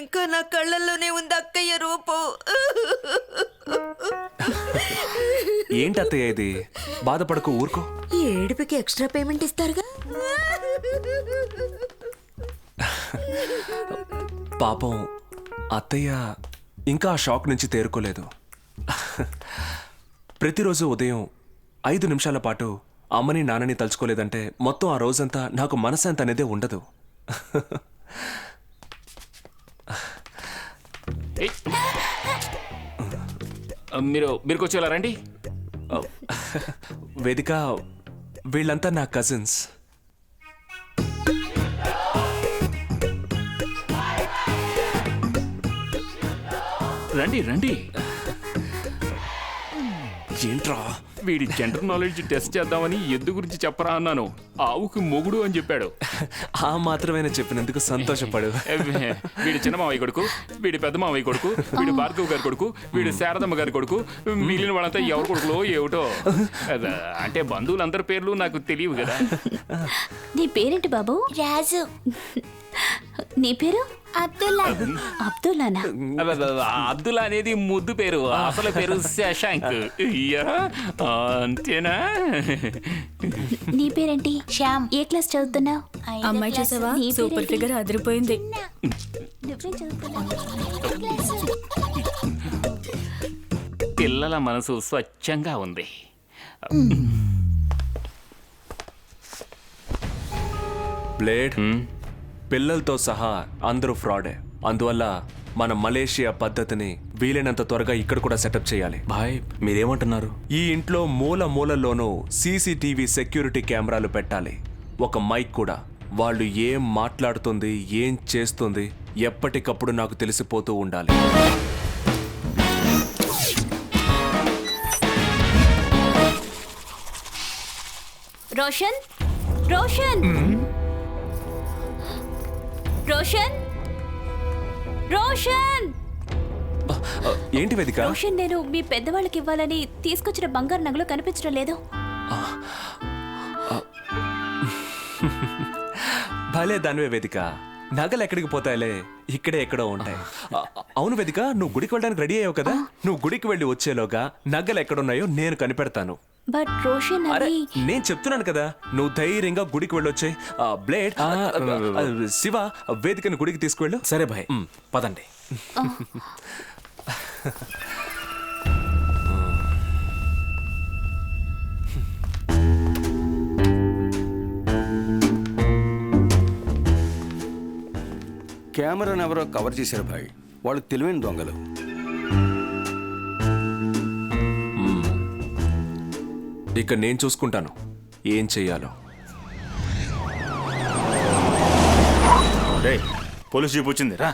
ఇంకా నా కళ్ళల్లోనే ఉంది అక్కయ్య రూపం. ఏంటి అత్తయ్య ఇది? బాధపడకు, ఊరుకో. ఈ ఏడుపుకి ఎక్స్ట్రా పేమెంట్ ఇస్తారుగా. పాపం అత్తయ్య ఇంకా ఆ షాక్ నుంచి తేరుకోలేదు. ప్రతిరోజు ఉదయం 5 నిమిషాల పాటు అమ్మని నాన్నని తలుచుకోలేదంటే మొత్తం ఆ రోజంతా నాకు మనశ్శాంతి అనేదే ఉండదు. మీరు కూర్చోలా రండి. వేదిక, వీళ్ళంతా నా కజిన్స్. రండి రండి. ఏంట్రా? వీడి జనరల్ నాలెడ్జ్ టెస్ట్ చేద్దామని ఎద్దు గురించి చెప్పరా అన్నాను. ఆవుకి మొగుడు అని చెప్పాడు. ఆ మాత్రమే చెప్పినందుకు సంతోషపడు. వీడి చిన్న మావయ్య కొడుకు, వీడి పెద్ద మావయ్య కొడుకు, వీడి భార్గవ్ గారి కొడుకు, వీడి శారదమ్మ గారి కొడుకు, మిగిలిన వాళ్ళంతా ఎవరి కొడుకులో ఏమిటో. అంటే బంధువులందరి పేర్లు నాకు తెలియవు కదా. నీ పేరేంటి బాబు? రాజు. నీ పేరు? అబ్దుల్లా. అబ్దుల్లానా? అబ్దుల్లా అనేది ముద్దు పేరు, అసలు పేరు శశాంక్. అంతేనా? నీ పేరేంటి? శ్యామ్. ఏ క్లాస్ చదువుతున్నావు? అమ్మాయి చూసావా, సూపర్ ఫిగర్ అదిరిపోయింది. పిల్లల మనసు స్వచ్ఛంగా ఉంది. బ్లేడ్, పిల్లలతో సహా అందరూ ఫ్రాడే. అందువల్ల మన మలేషియా పద్ధతిని వీలైనంత త్వరగా ఇక్కడ కూడా సెటప్ చేయాలి. భాయ్, మీరేమంటున్నారు? ఈ ఇంట్లో మూల మూలల్లోనూ సీసీటీవీ సెక్యూరిటీ కెమెరాలు పెట్టాలి. ఒక మైక్ కూడా. వాళ్ళు ఏం మాట్లాడుతుంది, ఏం చేస్తుంది ఎప్పటికప్పుడు నాకు తెలిసిపోతూ ఉండాలి. రోషన్, రోషన్, రోషన్, రోషన్. ఏంటి వేదిక? రోషన్, నేను మీ పెద్దవాళ్ళకి ఇవ్వాలని తీసుకొచ్చిన బంగారు నగలు కనిపించడం లేదు. భలే దానివే వేదిక. నగలు ఎక్కడికి పోతాయిలే, ఇక్కడే ఎక్కడో ఉంటాయి. అవును వేదిక, నువ్వు గుడికి వెళ్ళడానికి రెడీ అయ్యావు కదా. నువ్వు గుడికి వెళ్ళి వచ్చేలోగా నగలు ఎక్కడున్నాయో నేను కనిపెడతాను. బట్ రోషన్, అరే, అది నేను చెప్తున్నాను కదా, నువ్వు ధైర్యంగా గుడికి వెళ్ళొచ్చే. బ్లేడ్, శివ, వేదికను గుడికి తీసుకువెళ్ళు. సరే భాయ్, పదండి. కెమెరాను ఎవరో కవర్ చేశారు భాయ్. వాళ్ళు తెలివైన దొంగలు. ఇక నేను చూసుకుంటాను ఏం చెయ్యాలో. పోలీస్ జీప్ వచ్చింది, రా.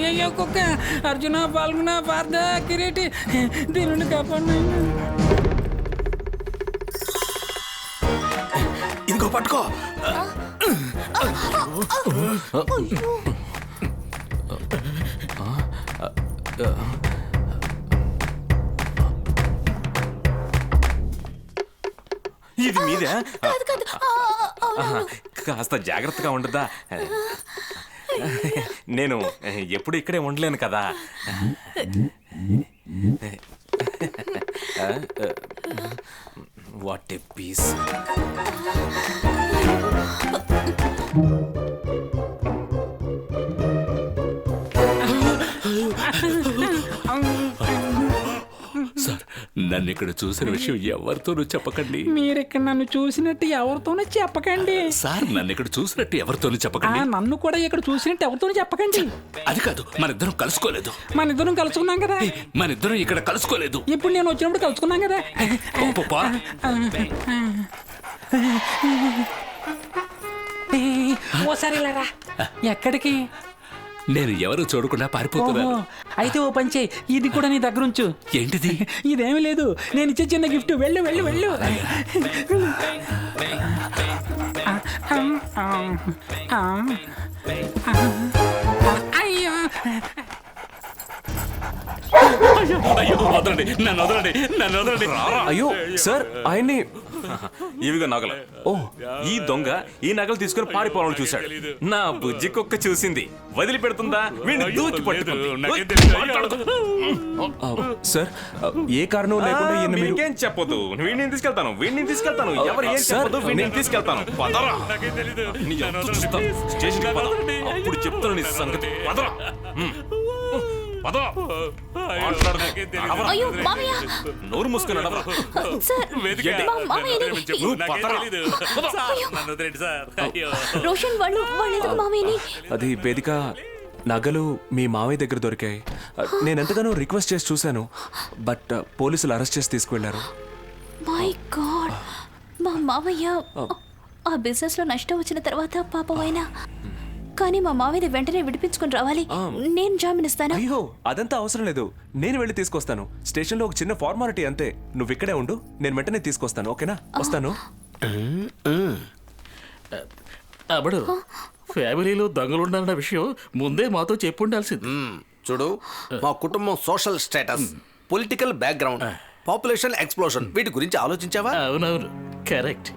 అయ్యో కుక్క, అర్జున, పాల్గొన, పార్థ, కిరీటి, దీని నుండి కాపాడు. ఇంకో పట్టుకో. ఇది మీదే? కాస్త జాగ్రత్తగా ఉండదా? నేను ఎప్పుడు ఇక్కడే ఉండలేను కదా. What a piece. సార్, నన్ను ఇక్కడ చూసిన విషయం ఎవరితోనూ చెప్పకండి. మీరు ఇక్కడ నన్ను చూసినట్టు ఎవరితోనూ చెప్పకండి. సార్, నన్ను ఇక్కడ చూసినట్టు ఎవరితోనూ చెప్పకండి. నన్ను కూడా ఇక్కడ చూసినట్టు ఎవరితోనూ చెప్పకండి. అది కాదు, మనిద్దరం కలుసుకోలేదు. మన ఇద్దరం కలుసుకున్నాం కదా. మనిద్దరం ఇక్కడ కలుసుకోలేదు. ఇప్పుడు నేను వచ్చినప్పుడు కలుసుకున్నాం కదా. ఓసారి ఇలా రా. ఎక్కడికి? నేను ఎవరు చూడకుండా పారిపోతున్నాను. ఓహో, అయితే ఓ పంచే, ఇది కూడా నీ దగ్గర ఉంచు. ఏంటిది? ఇదేమి లేదు, నేను ఇచ్చే చిన్న గిఫ్ట్. వెళ్ళు వెళ్ళు వెళ్ళు. అయ్యో, అయ్యో వదలండి, నన్ను వదలండి, నన్ను వదలండి. అయ్యో సార్ ఆయన్ని ఇవిగా నగలు. ఓ ఈ దొంగ ఈ నగలు తీసుకుని పారిపోవాలని చూశాడు. నా బుజ్జి కుక్క చూసింది, వదిలిపెడుతుందా? వీడిని దూకి పట్టుకుంది. సార్ ఏ కారణం లేకుండా ఈయన మీరు మీకేం చెప్పొద్దు. వీడిని తీసుకెళ్తాను, వీడిని తీసుకెళ్తాను. ఎవరు ఏం చెప్పొద్దు, వీడిని తీసుకెళ్తాను. పదరా. నీ అంతు చూస్తా. స్టేషన్కి పద. అప్పుడు చెప్తాను నీ సంగతి. పదరా. పద. మాట్లాడదు. నడవరా. అయ్యో మామయ్య నోరు మూసుకుని నడవరా. సార్ మా మామయ్యని నువ్వు పదరా. రోషన్ వాళ్ళెందుకు మామయ్యని? అది వేదిక నగలు మీ మావయ్య దగ్గర దొరికాయి. నేను ఎంతగానో రిక్వెస్ట్ చేసి చూశాను, బట్ పోలీసులు అరెస్ట్ చేసి తీసుకువెళ్ళారు. మై గాడ్, మా మామయ్య ఆ బిజినెస్ లో నష్టం వచ్చిన తర్వాత పాపమైనా, కానీ మా మామయ్య వెంటనే విడిపించుకొని రావాలి. నేను జామీన్ ఇస్తాను. అయ్యో అదంతా అవసరం లేదు, నేను వెళ్ళి తీసుకొస్తాను. స్టేషన్లో ఒక చిన్న ఫార్మాలిటీ అంతే. నువ్వు ఇక్కడే ఉండు, నేను వెంటనే తీసుకొస్తాను. ఓకేనా? వస్తాను. అప్పుడు ఫ్యామిలీలో దొంగలుండాలన్న విషయం ముందే మాతో చెప్పుండాల్సింది. చూడు, మా కుటుంబం social status, political background, population explosion, వీటి గురించి ఆలోచించావా? అవునవును, కరెక్ట్.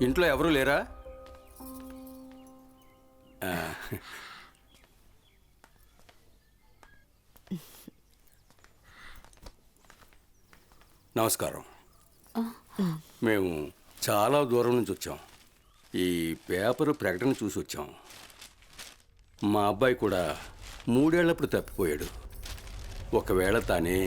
ఇంట్లో ఎవరూ లేరా? నమస్కారం. మేము చాలా దూరం నుంచి వచ్చాం. ఈ పేపర్ ప్రకటన చూసి వచ్చాం. మా అబ్బాయి కూడా 3 ఏళ్లప్పుడు తప్పిపోయాడు. ఒకవేళ తానే